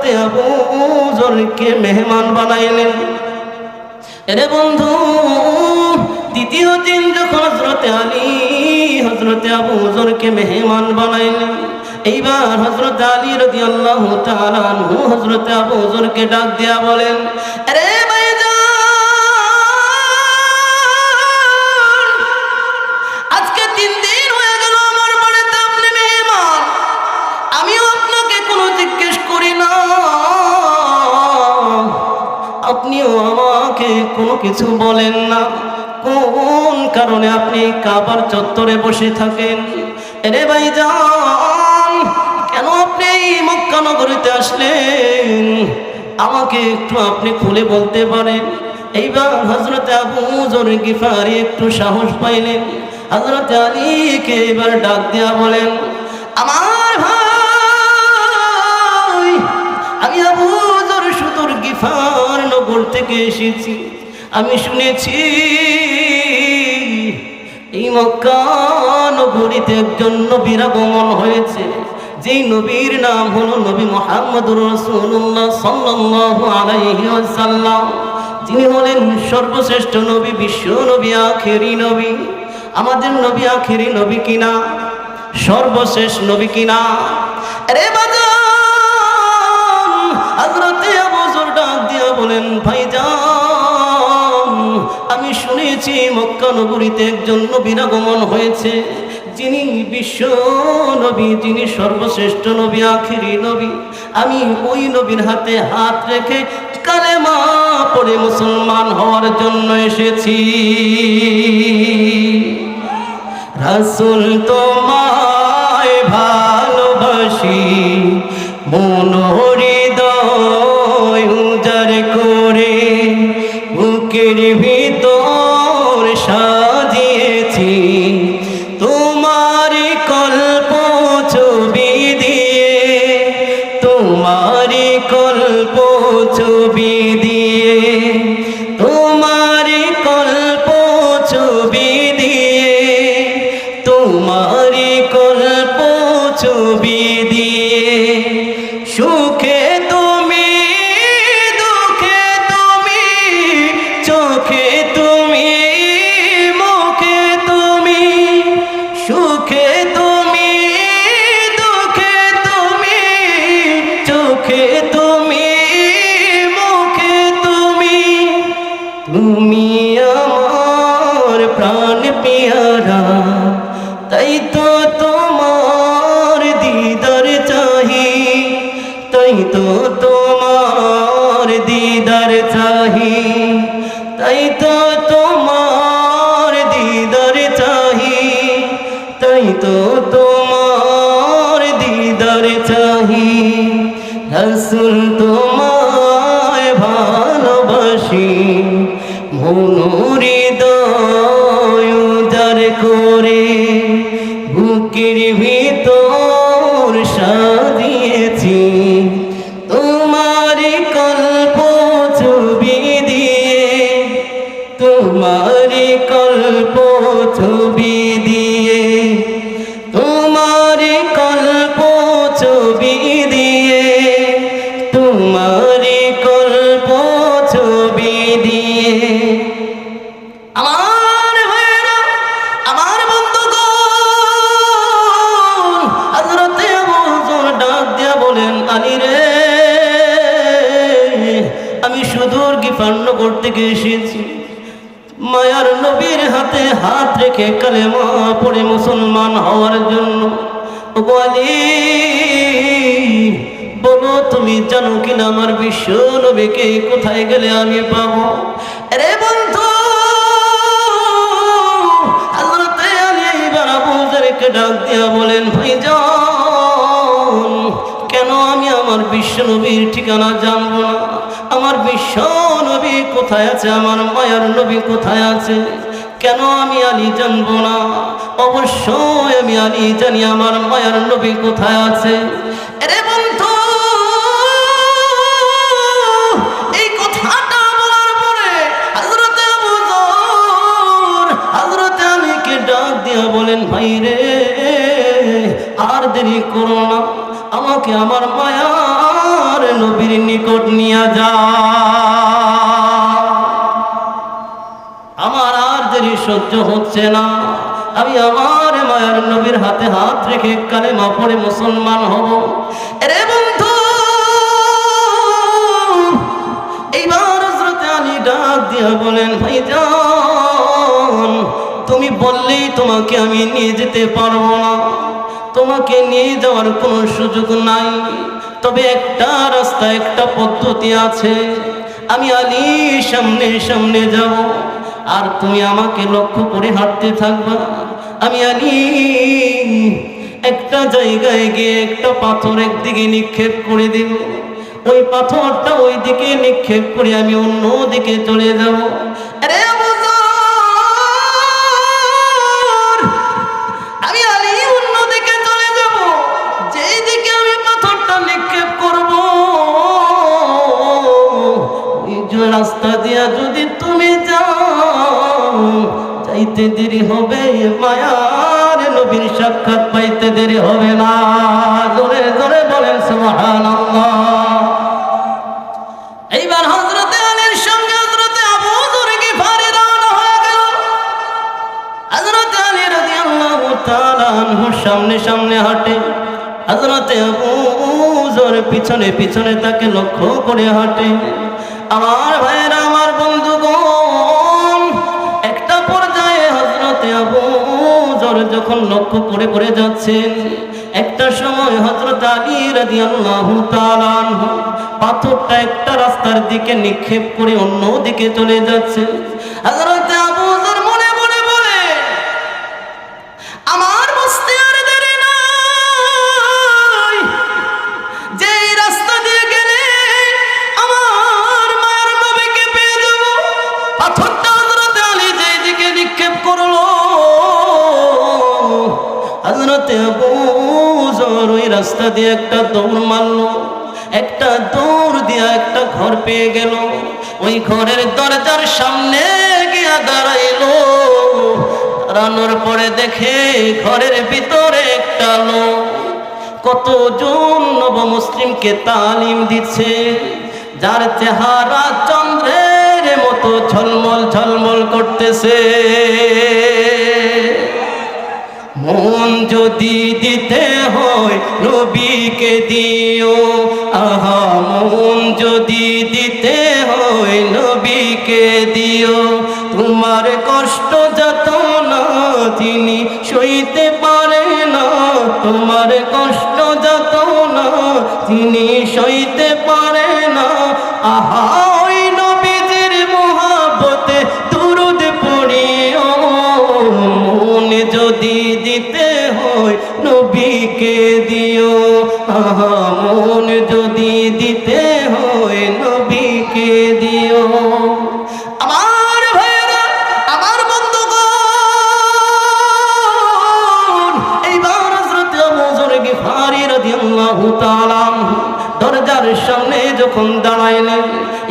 হযরতে আবু যরকে মেহমান বানাইলেন। এরে বন্ধু, দ্বিতীয় দিন যখন হযরতে আলী হযরতে আবু যরকে মেহমান বানাইলেন, এইবার হযরত আলী রাদিয়াল্লাহু তাআলা আনহু হযরতে আবু যরকে ডাক দিয়া বলেন, আরে ভাইজান, আজকে 3 দিন হয়ে গেল আমার বাড়িতে আপনি মেহমান, আমিও আপনাকে কোনো জিজ্ঞেস করি না, আপনিও আমাকে কোনো কিছু বলেন না, কোন কারণে আপনি কাবার চত্বরে বসে থাকেন? আরে ভাইজান, কেন আপনি এই মক্কা নগরীতে আসলেন? আমাকে একটু আপনি খুলে বলতে পারেন? এইবার হযরতে আবু যর গিফারি একটু সাহস পাইলেন, হযরতে আলীকে এবার ডাক দিয়া বলেন, আমার ভাই, আমি আবু যর সুদূর গিফার নগর থেকে এসেছি। আমি শুনেছি এই মক্কা নগরীতে একজন নবীর আগমন হয়েছে, যেই নবীর নাম হলো নবী মুহাম্মদুর রাসূলুল্লাহ সাল্লাল্লাহু আলাইহি ওয়াসাল্লাম, যিনি হলেন সর্বশ্রেষ্ঠ নবী, বিশ্ব নবী, আখেরি নবী। আমাদের নবী আখেরি নবী কিনা? সর্বশেষ নবী কিনা? আরে বাজান, হযরতে আবু যর ডাক দিয়া বলেন, ভাইজান, আমি শুনেছি মক্কা নগরীতে একজন নবীর আগমন হয়েছে, যিনি বিশ্ব নবী, যিনি সর্বশ্রেষ্ঠ নবী, আখেরি নবী। আমি ওই নবীর হাতে হাত রেখে কালেমা পড়ে মুসলমান হওয়ার জন্য এসেছি। রাসূল তোমায় ভালোবাসি, মন হৃদয় উজাড় করে বুকের ভিতর সাজিয়েছি তোমার কল্প ছবি দিয়ে, তোমার কল্প ছবি দিয়ে, তোমার কল্প ছবি দিয়ে, তোমার কল্প ছবি দিয়ে। সুখে তুমি, দুঃখে তুমি, চোখে তুমি, মুখে তুমি, সুখে তুমি, দুঃখে তুমি, চোখে তুমি, মুখে তুমি, তুমি আমার প্রাণ পিয়ারা, তাই তো তোমার দিদার চাহি, তাই তো তোমার দিদার চাহি, তাই তো তোমার দিদার চাহি, তাই তো তোমার দিদার চাহি। রাসূল তোমায় ভালোবাসি, মন হৃদয় উজাড় করে বুকের ভিতর সাজিয়েছি তোমার কল্প ছবি দিয়ে, তোমার কল্প ছবি দিয়ে, তোমার কল্প ছবি দিয়ে, তোমার কল্প ছবি দিয়ে। আমার ভাইরা, আমার বন্ধুগণ, হযরতে আবু যর ডাক দিয়া বলেন, আলী রে, আমি সুদূর গিফার নগর থেকে এসেছি মায়ার নবীর হাতে হাত রেখে কালেমা পড়ে মুসলমান হওয়ার জন্য। ওগো আলী, বলো তুমি জানো কিনা আমার বিশ্ব নবীকে কোথায় গেলে আমি পাবো? আরে বন্ধু, হযরতে আলী এবার আবু যরকে ডাক দিয়া বলেন, ভাইজান, কেন আমি আমার বিশ্ব নবীর ঠিকানা জানবো না? আমার বিশ্ব নবী কোথায় আছে, আমার মায়ার নবী কোথায় আছে, কেন আমি আলী জানবো না? অবশ্যই আমি আলী জানি আমার মায়ার নবী কোথায় আছে। আরে বন্ধু, এই কথাটা বলার পরে হযরতে আবু যর হযরতে আলীকে ডাক দিয়া বলেন, ভাই রে, আর দেরি করো না, আমাকে আমার মায়ার নবীর নিকট নিয়ে যা। আমার আর দেরি সহ্য হচ্ছে না, আমি আমার মায়ের নবীর হাতে হাত রেখে কালেমা পড়ে মুসলমান হব। আরে বন্ধু, এইবার হযরত আলী ডাক দিয়া বলেন, ভাইজান তুমি বললেই তোমাকে আমি নিয়ে যেতে পারবো না, তোমাকে নিয়ে যাওয়ার কোনো সুযোগ নাই, তবে একটা রাস্তা, একটা পদ্ধতি আছে। আমি আলী সামনে সামনে যাব, আর তুমি আমাকে লক্ষ্য করে হাঁটতে থাকবা। আমি আলী একটা জায়গায় গিয়ে একটা পাথর একদিকে নিক্ষেপ করে দিব, ওই পাথরটা ওই দিকে নিক্ষেপ করে আমি অন্য দিকে চলে যাব। আরে আবু যর, আমি আলী অন্য দিকে চলে যাব, যেই দিকে আমি পাথরটা নিক্ষেপ করব ওই যে রাস্তা দিয়া যদি তুমি যাও, যাইতে দেরি হবে, মায়ার নবীর সাক্ষাৎ পাইতে দেরি হবে না। জোরে জোরে বলেন সুবহানাল্লাহ। এইবার হযরত আলীর সঙ্গে হযরত আবু যর গিফারি রওনা হয়ে গেল। হযরত আলী রাদিয়াল্লাহু তাআলা আনহু সামনে সামনে হাঁটে, হযরত আবু যর পিছনে পিছনে তাকে লক্ষ্য করে হাঁটে। আমার ভাইয়েরা, আমার বন্ধুগণ, একটা পর্যায়ে হযরত আবু যর যখন লক্ষ্য করে করে যাচ্ছেন, একটা সময় হযরত আলী রাদিয়াল্লাহু তাআলা আনহু পাথরটা একটা রাস্তার দিকে নিক্ষেপ করে অন্য দিকে চলে যাচ্ছে। হযরত আবু যর মনে মনে বলে, আমার বুঝতে আর দেরি নাই, যে রাস্তা দিয়ে গেলে আমার মায়ের নবীকে পেয়ে যাব। পাথরটা হযরত আলী যেই দিকে নিক্ষেপ করলো, হযরত আবু যর ওই রাস্তা দিয়ে একটা দৌড় মারলো, একটা দৌড় দিয়া একটা ঘর পেয়ে গেল। ওই ঘরের দরজার সামনে গিয়া দাঁড়াইলো। দাঁড়ানোর পরে দেখে ঘরের ভিতরে একটা লোক কতজন নব মুসলিমকে তালিম দিচ্ছে, যার চেহারা চন্দ্রের মতো ঝলমল ঝলমল করতেছে। মন যদি দিতে হয় নবীকে দিও, আহা মন যদি দিতে হয় নবীকে দিও। তোমার কষ্ট যত না তিনি সইতে পারে না, তোমার কষ্ট যত না তিনি সইতে পারে না। আহা ওই নবীজির মহব্বতে দুরূদ পড়িও, মন যদি দিতে হয় নবীকে দিও, আহা মন যদি দিতে হয় নবীকে দিও। আমার ভাইয়েরা, আমার বন্ধুগণ, এইবার হযরত আবু যর গিফারি রাদিয়াল্লাহু তাআলা দরজার সামনে যখন দাঁড়াইলেন,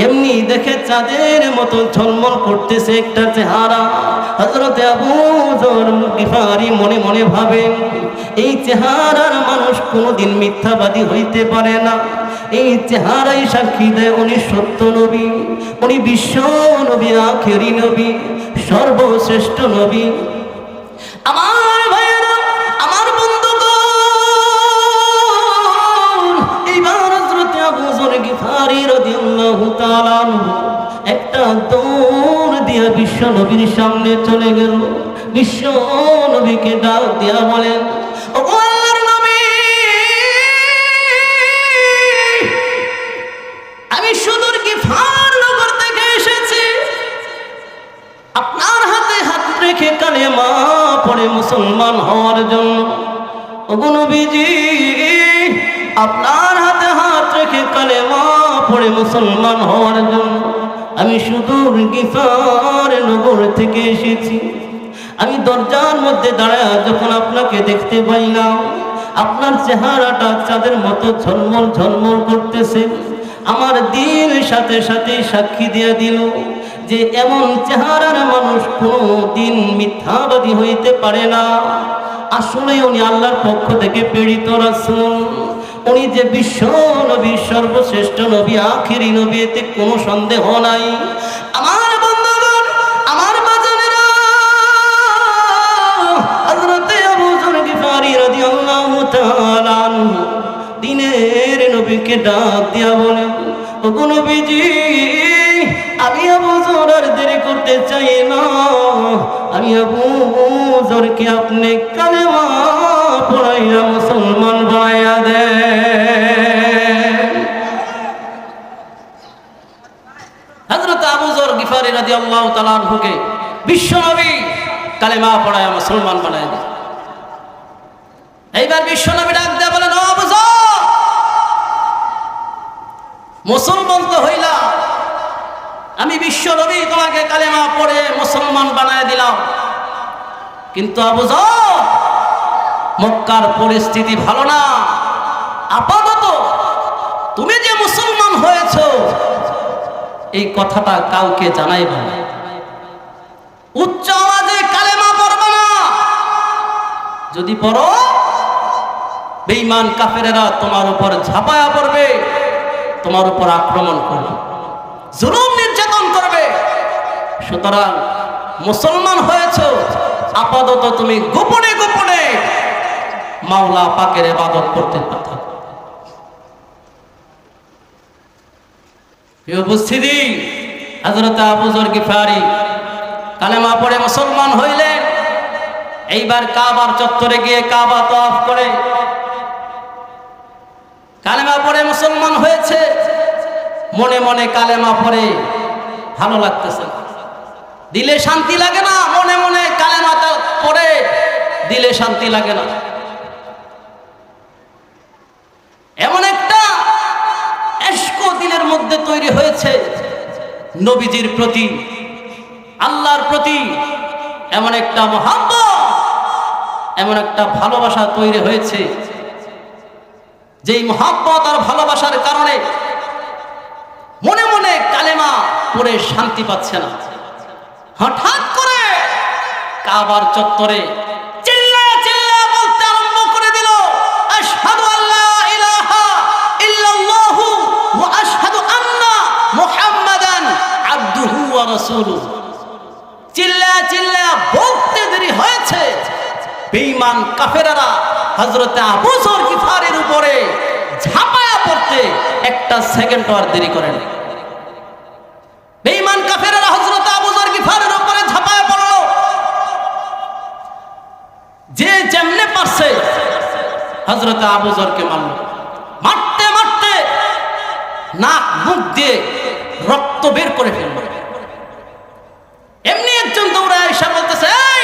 এমনি দেখে চাঁদের মতো ঝলমল করতেছে একটা চেহারা। হযরত আবু যর গিফারি মনে মনে ভাবেন, এই চেহারার মানুষ কোনোদিন মিথ্যাবাদী হইতে পারে না। এই চেহারাই সাক্ষী দেয় উনি সত্য নবী, উনি বিশ্ব নবী, আখেরি নবী, সর্বশ্রেষ্ঠ নবী। আমার ভাইয়েরা, আমার বন্ধুগণ, এইবার হযরত আবু যর গিফারি রাদিয়াল্লাহু তাআলা একটা দৌড় দিয়া বিশ্ব নবীর সামনে চলে গেল। বিশ্ব নবীকে ডাক দিয়া বলেন, ওগো আল্লাহর নবী, আমি সুদূর গিফার নগর থেকে এসেছি, আপনার হাতে হাত রেখে কালেমা পড়ে মুসলমান হওয়ার জন্য। ওগো নবীজি, আপনার হাতে হাত রেখে কালেমা পড়ে মুসলমান হওয়ার জন্য আমি সুদূর গিফার নগর থেকে এসেছি। আমি দরজার মধ্যে দাঁড়ায় যখন আপনাকে দেখতে পাইলাম, আপনার চেহারাটা চাঁদের মতো ঝলমল ঝলমল করতেছে। আমার দিল সাথে সাথে সাক্ষী দিয়ে দিল যে এমন চেহারার মানুষ কোনো দিন মিথ্যাবাদী হইতে পারে না। আসলে উনি আল্লাহর পক্ষ থেকে প্রেরিত রাসূল, উনি যে বিশ্ব নবী, সর্বশ্রেষ্ঠ নবী, আখিরি নবী, এতে কোনো সন্দেহ নাই। আমার বন্ধুগণ, আমার বাজানেরা, হযরতে আবু যর গিফারি রাদিয়াল্লাহু তাআলা আনহু দিনের নবীকে ডাক দিয়া বলেন, ওগো নবীজি, আমি আবু যর আর দেরি করতে চাই না, আমি আবু যরকে আপনি কালেমা পড়াইয়া মুসলমান বানাইয়া দেন। হযরত আবু যর গিফারি রাদিয়াল্লাহু তাআলা আনহুকে বিশ্বনবী কালেমা পড়াইয়া মুসলমান বানাইয়া দেন। এইবার বিশ্বনবী ডাক দেয়া বলেন, ও আবু যর, মুসলমান তো হইলা, আমি বিশ্বনবী তোমাকে কালেমা পড়ে মুসলমান বানায় দিলাম, কিন্তু আবু যর, মক্কার পরিস্থিতি ভালো না, আপাতত তুমি যে মুসলমান হয়েছো এই কথাটা কাউকে জানাইবা না, উচ্চ আওয়াজে কালেমা পড়বা না, যদি পড়ো বেঈমান কাফেরেরা তোমার উপর ঝাঁপায়া পড়বে, তোমার উপর আক্রমণ করবে, জুলুম নির্যাতন করবে। সুতরাং মুসলমান হয়েছো, আপাতত তুমি গোপনে গোপনে মাওলা পাকের ইবাদত করতে থাকো। এই উপস্থিতি, হযরত আবু যর গিফারি কালেমা পড়ে মুসলমান হইলেন। এইবার কাবার চত্বরে গিয়ে কাবা তওয়াফ করে কালেমা পড়ে মুসলমান হয়েছে। মনে মনে কালেমা পড়ে ভালো লাগতেছে না, দিলে শান্তি লাগে না, মনে মনে কালেমাটা পড়ে দিলে শান্তি লাগে না। এমন একটা ইশক দিলের মধ্যে তৈরি হয়েছে নবীজির প্রতি, আল্লাহর প্রতি, এমন একটা মহব্বত, এমন একটা ভালোবাসা তৈরি হয়েছে, যেই মহব্বত আর ভালোবাসার কারণে মনে মনে কালেমা পড়ে শান্তি পাচ্ছে না। হঠাৎ করে কাবার চত্বরে চিল্লায়া চিল্লায়া বলতে আরম্ভ করে দিল, আশহাদু আল্লা ইলাহা ইল্লাল্লাহু ওয়া আশহাদু আন্না মুহাম্মাদান আবদুহু ওয়া রাসূলুহু। চিল্লায়া চিল্লায়া বলতে দেরি হয়েছে, বেঈমান কাফেররা হযরতে আবু যর গিফারির উপরে ঝাঁপায়া পড়তে একটা সেকেন্ড আর দেরি করেন। বেঈমান কাফেররা হযরতে আবু যর গিফারির উপরে ঝাঁপায়া পড়ল, যে যেমনে পারছে হযরতে আবু যরকে মারল। মারতে মারতে নাক মুখ দিয়ে রক্ত বের করে ফেলল। এমনি একজন দৌড়ে এসে বলতেছে, এই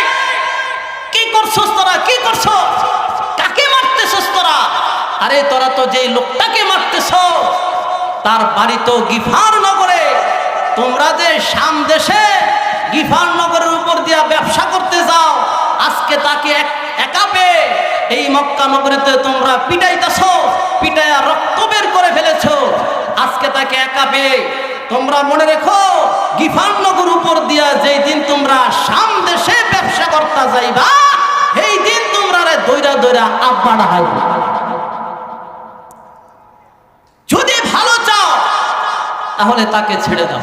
কি করছস তোরা, কি করছস, কাকে মারতেছস তোরা? আরে তোরা তো যে লোকটাকে মারতেছ তার বাড়ি তো গিফার নগরে, তোমরা যে শাম দেশে গিফার নগরের উপর দিয়া ব্যবসা করতে যাও, আজকে তাকে একা পেয়ে এই মক্কা নগরীতে তোমরা পিটাইতেছ, পিটাইয়া রক্ত বের করে ফেলেছ। আজকে তাকে একা পেয়ে তোমরা মনে রেখো, গিফার নগর উপর দিয়া যেই দিন তোমরা শাম দেশে ব্যবসা করতে যাইবা, এই দিন তোমরা দইরা দইরা আব্বাড়া হাইবা। যদি ভালো চাও তাহলে তাকে ছেড়ে দাও।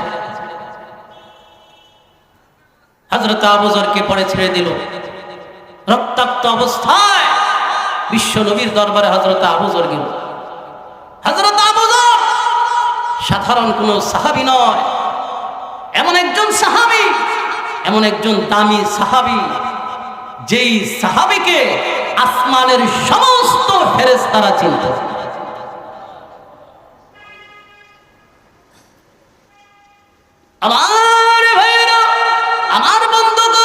হযরত আবু যরকে পরে ছেড়ে দিল। রক্তাক্ত অবস্থায় বিশ্ব নবীর দরবারে হযরত আবু যর গেল। হযরত আবু যর সাধারণ কোনো সাহাবী নয়, এমন একজন সাহাবী, এমন একজন দামি সাহাবী, যেই সাহাবীকে আসমানের সমস্ত ফেরেশতারা চিনত। আমার ভাইরা, আমার বন্ধুগণ,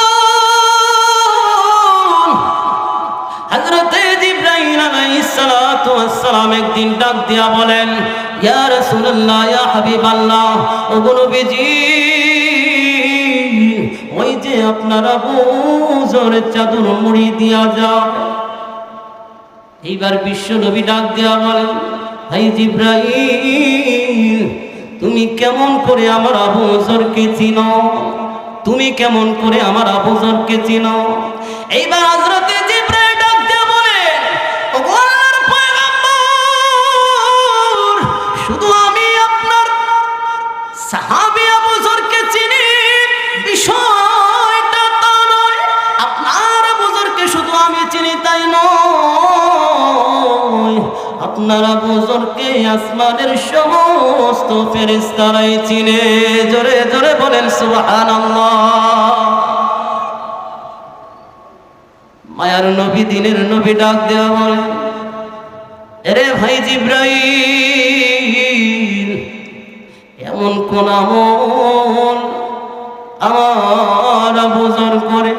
হযরতে জিবরাইল আলাইহিস সালাতু ওয়াস সালাম একদিন ডাক দিয়া বলেন, ইয়া রাসূলুল্লাহ, ইয়া হাবিবাল্লাহ, ওগো নবীজি, ওই যে আপনার আবু যরের চাদর মুড়ি দিয়া যাও। এইবার বিশ্ব নবী ডাক দিয়া বলেন, ভাই জিবরাইল, তুমি কেমন করে আমার আবু যরকে চিনো? তুমি কেমন করে আমার আবু যরকে চিনো? এইবার হযরতে জিবরাইল ডাক দিয়া বলেন, ওগো আল্লাহর পয়গম্বর, হুজুরকে আসমানের সমস্ত ফেরেশতারাই চিনে। জোরে জোরে বলেন সুবহানাল্লাহ। মায়ার নবী দিনের নবী ডাক দেওয়া বলে, এরে ভাই জিবরাইল, এমন কোন আমল আমার আবু যর করে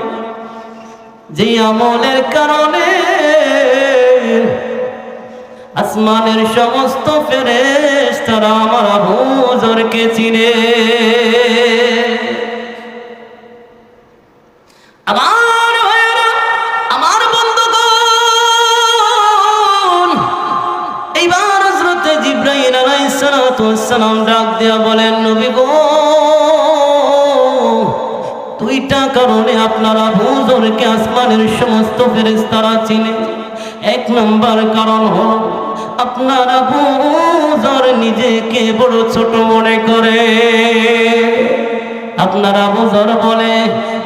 যে আমলের কারণে আসমানের সমস্ত ফেরেশতারা আমার আবু যরকে চিনে। আমার বন্ধুগণ, এইবার হযরত জিবরাইল আলাইহিস সালাতু ওয়াস সালাম ডাক দিয়া বলেন, নবী গো, দুইটা কারণে আপনার আবু যরকে আসমানের সমস্ত ফেরেশতারা চিনে। এক নম্বর কারণ হলো আপনার আবু যর নিজেকে বড় ছোট মনে করে। আপনার আবু যর বলে,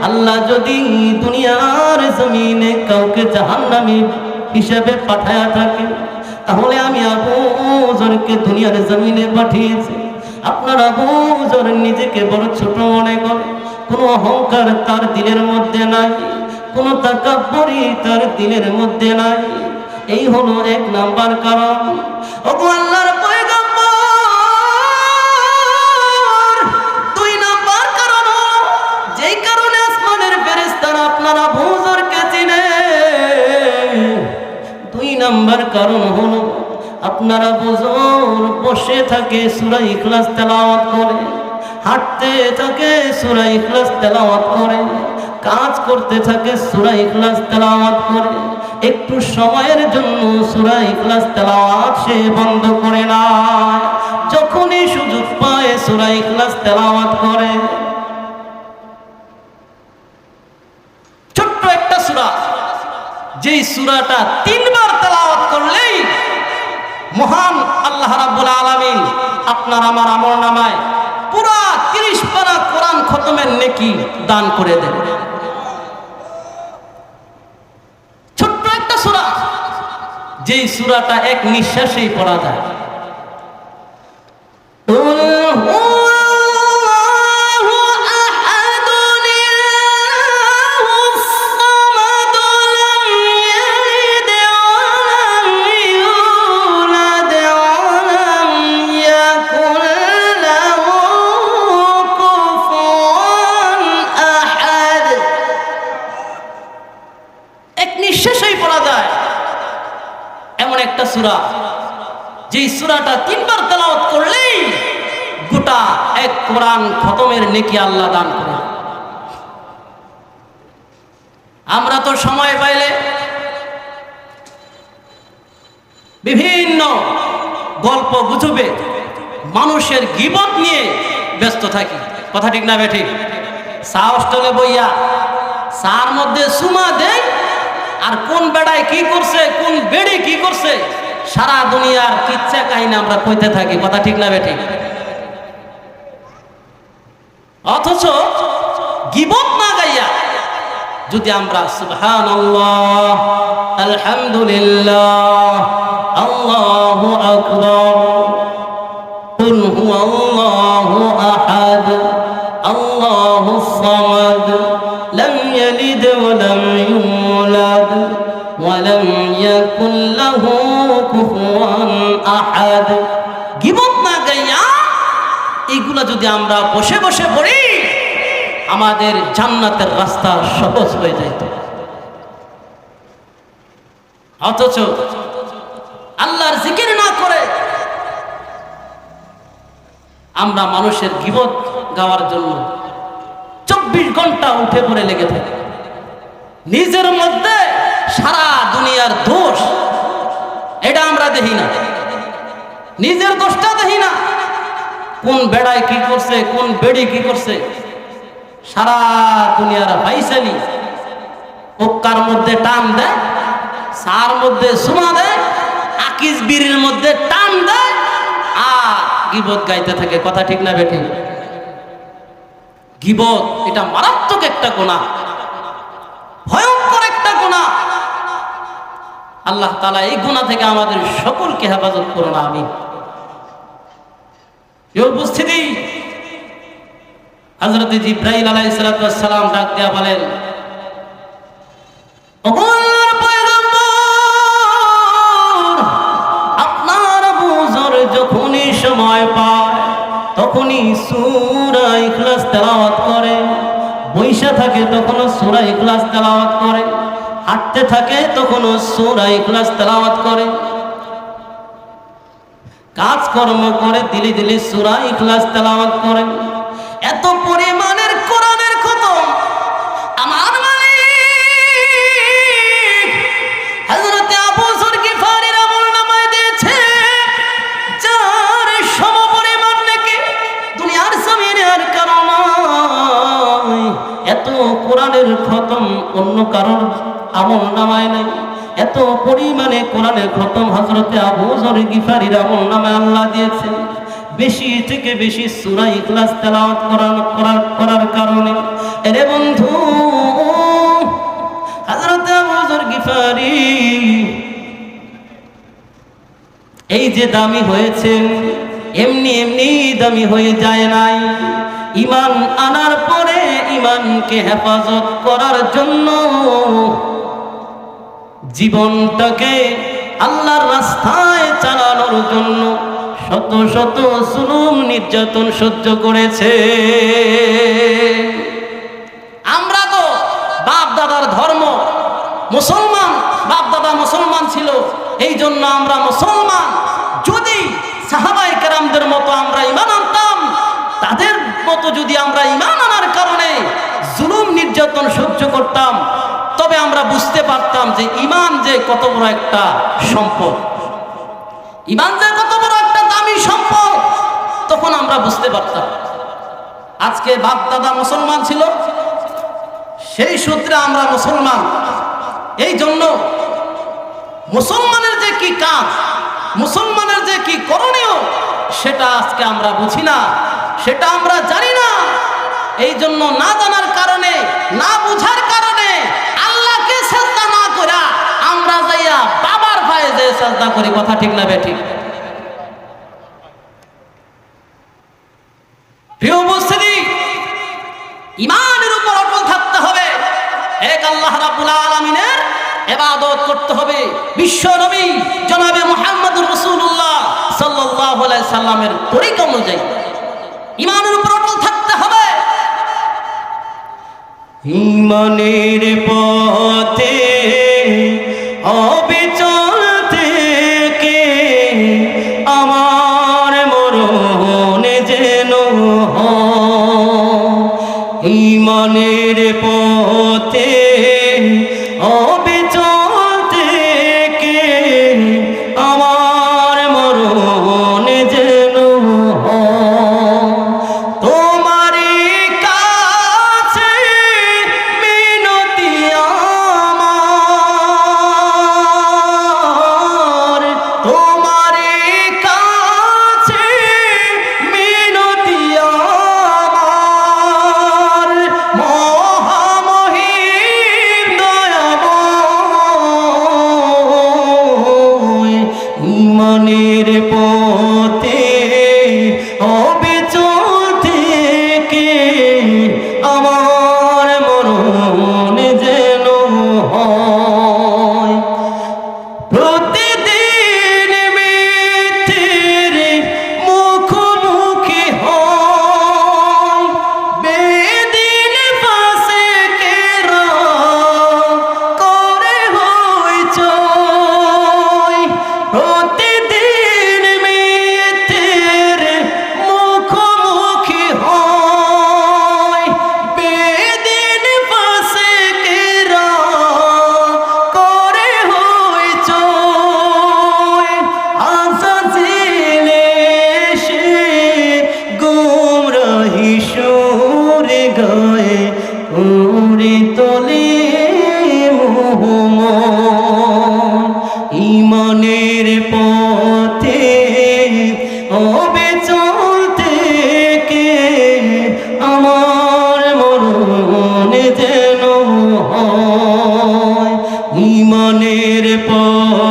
আল্লাহ যদি দুনিয়ার জমিনে কাউকে জাহান্নামী হিসেবে পাঠায়া থাকে, তাহলে আমি আবু যরকে দুনিয়ার জমিনে পাঠিয়েছি। আপনার আবু যর নিজেকে বড় ছোট মনে করে, কোনো অহংকার তার দিলের মধ্যে নাই, কোনো তাকাব্বুরি তার দিলের মধ্যে নাই। এই হলো এক নাম্বার কারণ। ওগো আল্লাহর পয়গম্বর, দুই নাম্বার কারণ যেই কারণে আসমানের ফেরেশতারা আপনার আবু যরকে চিনে, দুই নাম্বার কারণ হলো আপনার আবু যর বসে থাকে সূরা ইখলাস তেলাওয়াত করে, হাঁটতে থাকে সূরা ইখলাস তেলাওয়াত করে, কাজ করতে থাকে সূরা ইখলাস তেলাওয়াত করে। একটু সময়ের জন্য সূরা ইখলাস তেলাওয়াত সে বন্ধ করে না, যখনই সুযোগ পায় সূরা ইখলাস তেলাওয়াত করে। ছোট্ট একটা সূরা, যেই সূরাটা তিনবার তেলাওয়াত করলেই মহান আল্লাহ রাব্বুল আলামিন আপনার আমার আমলনামায় পুরা 30 পারা কোরআন খতমের নেকি দান করে দেন। ছোট্ট একটা সূরা, যেই সূরাটা এক নিঃশ্বাসেই পড়া যায়। একটা সূরা, যেই সূরাটা তিনবার তেলাওয়াত করলেই গোটা এক কোরআন খতমের নেকি আল্লাহ দান করে। আমরা তো সময় পাইলে বিভিন্ন গল্প গুজবে মানুষের গীবত নিয়ে ব্যস্ত থাকি, কথা ঠিক না বেঠিক? চা হোস্টেলে বইয়া চার মধ্যে সুমা দেয়, আর কোন বেড়ায় কি করছে, কোন বেড়ি কি করছে, সারা দুনিয়ার কিচ্ছা কাহিনী আমরা কইতে থাকি, কথা ঠিক না বেঠিক? অথচ গীবত না গাইয়া যদি আমরা সুবহানাল্লাহ, আলহামদুলিল্লাহ, আল্লাহু আকবার, কুল হুয়াল্লাহু আহাদ, আল্লাহুস সামাদ, লাম ইয়ালিদ ওয়া লাম ইউলাদ ওয়া লাম ইয়াকুল লাহু কুফুয়ান আহাদ, গীবত না গাইয়া এইগুলা যদি আমরা বসে বসে পড়ি, আমাদের জান্নাতের রাস্তা সহজ হয়ে যাইত। অথচ আল্লাহর জিকির না করে আমরা মানুষের গীবত গাওয়ার জন্য 24 ঘন্টা উঠে পড়ে লেগে থাকি। নিজের মধ্যে সারা দুনিয়ার দোষ, এটা আমরা দেখি না, নিজের দোষটা দেখি না। কোন বেড়ায় কি করছে, কোন বেড়ি কি করছে, সারা দুনিয়ার ভাইসালি ওকার মধ্যে টান দেয়, সার মধ্যে সুমা দেয়, আকিস বিড়ির মধ্যে টান দেয়, আর গীবত গাইতে থাকে, কথা ঠিক না বেঠিক? গীবত এটা মারাত্মক একটা গুনাহ, ভয়ঙ্কর একটা গুনাহ। আল্লাহ তাআলা এই গুনাহ থেকে আমাদের সকলকে হেফাজত করুন, আমিন। এই উপস্থিতি, হযরত জিবরাইল আলাইহিস সালাম ডাক দেয়া বলেন, আপনার আবু যর যখনই সময় পায় তখনই সূরা ইখলাস তেলাওয়াত করে, বইসা থাকে তখনও সূরা ইখলাস তেলাওয়াত করে, হাঁটতে থাকে তখনও সূরা ইখলাস তেলাওয়াত করে, কাজকর্ম করে দিলে দিলে সূরা ইখলাস তেলাওয়াত করে। এত পরিমাণের কোরআনের খতম আমার মালিক হযরত আবু যর গিফারীর আমলনামায় দিয়েছে, যার সমপরিমাণ নাকি দুনিয়ার জমিনে আর কারো নাই। এত কোরআনের খতম অন্য কারোর আমলনামায় নাই। এত পরিমাণে কোরআনের খতম হযরত আবু যর গিফারীর আমলনামায় আল্লাহ দিয়েছেন। বেশি থেকে বেশি সূরা ইখলাস তেলাওয়াত করার কারণে এরে বন্ধু, হযরত আবু যর গিফারী এই যে দামি হয়েছেন, এমনি এমনি দামি হয়ে যায় নাই। ঈমান আনার পরে ঈমানকে হেফাজত করার জন্য জীবনটাকে আল্লাহর রাস্তায় চালানোর জন্য শত শত জুলুম নির্যাতন সহ্য করেছে। আমরা তো বাপ দাদার ধর্ম মুসলমান, বাপ দাদা মুসলমান ছিল, এই জন্য আমরা মুসলমান। যদি সাহাবায়ে কেরামদের মতো আমরা ঈমান আনতাম, তাদের মতো যদি আমরা ঈমান আনার কারণে জুলুম নির্যাতন সহ্য করতাম, তবে আমরা বুঝতে পারতাম যে ঈমান যে কত বড় একটা সম্পদ, ঈমান যে কত বড় একটা দামি সম্পদ, তখন আমরা বুঝতে পারতাম। আজকে বাপ দাদা মুসলমান ছিল, সেই সূত্রে আমরা মুসলমান। এই জন্য মুসলমানের যে কি কাজ, মুসলমানের যে কি করণীয়, সেটা আজকে আমরা বুঝি না, সেটা আমরা জানি না। এই জন্য না জানার কারণে, না বুঝার কারণে আল্লাহকে সিজদা না করা আমরা যাইয়া বাবার পায়ে যে সিজদা করি। কথা ঠিক না বেঠিক? প্রিয় উপস্থিতি, ঈমানের উপর অটল থাকতে হবে, এক আল্লাহ রাব্বুল আলামিনের ইবাদত করতে হবে। বিশ্ব নবী জনাবে মুহাম্মদুর রাসূলুল্লাহ সাল্লাল্লাহু আলাইহি সাল্লামের তরিকা অনুযায়ী ঈমানের উপর অটল থাকতে হবে। ঈমানের পথে অবিচল থেকে আমার মরণ যেন ঈমানের পথে অবিচল থেকে আমার মরণ যেন তোমারই কাছে মিনতি আমার, তোমারই কাছে মিনতি আমার, মহামহিম দয়াময় ঈমানের পথে অবিচল থেকে আমার মরণ যেন হয়। প্রতিদিন মৃত্যুর মুখোমুখি হয়, বেদিন পাশে কেরা করে হইচই। প্রতিদিন মৃত্যুর মুখোমুখি হয়, বেদিন পাশে কেরা করে হইচই। আযাজিল এসে গুমরাহি সুরে গায়ে উড়ে তোলে মোহময়। ঈমানের পথে অবিচল থেকে আমার মরণ যেন হয়। ঈমানের পথে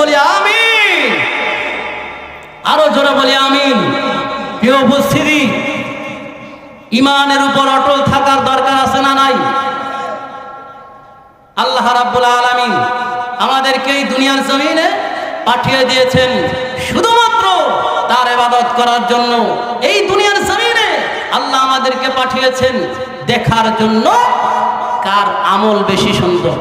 বলি আমিন, আরো জোরে বলি আমিন। প্রিয় উপস্থিতি, ইমানের উপর অটল থাকার দরকার আছে না নাই? আল্লাহ রাব্বুল আলামিন আমাদেরকে এই দুনিয়ার জমিনে পাঠিয়ে দিয়েছেন শুধুমাত্র তার ইবাদত করার জন্য। এই দুনিয়ার জমিনে আল্লাহ আমাদেরকে পাঠিয়েছেন দেখার জন্য কার আমল বেশি সুন্দর।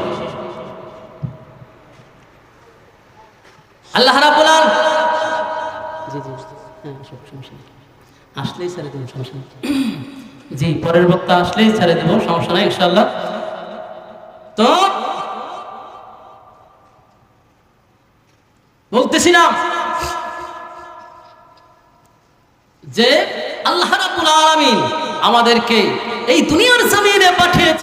আল্লাহ রাব্বুল আলামিন আসলেই ছেড়ে দেব, সমস্যা নেই। জি, পরের বক্তা আসলেই ছেড়ে দেব, সমস্যা নাই ইনশাআল্লাহ। তো বলতেছিলাম যে আল্লাহ রাব্বুল আলামিন আমাদেরকে এই দুনিয়ার জমিনে পাঠিয়ে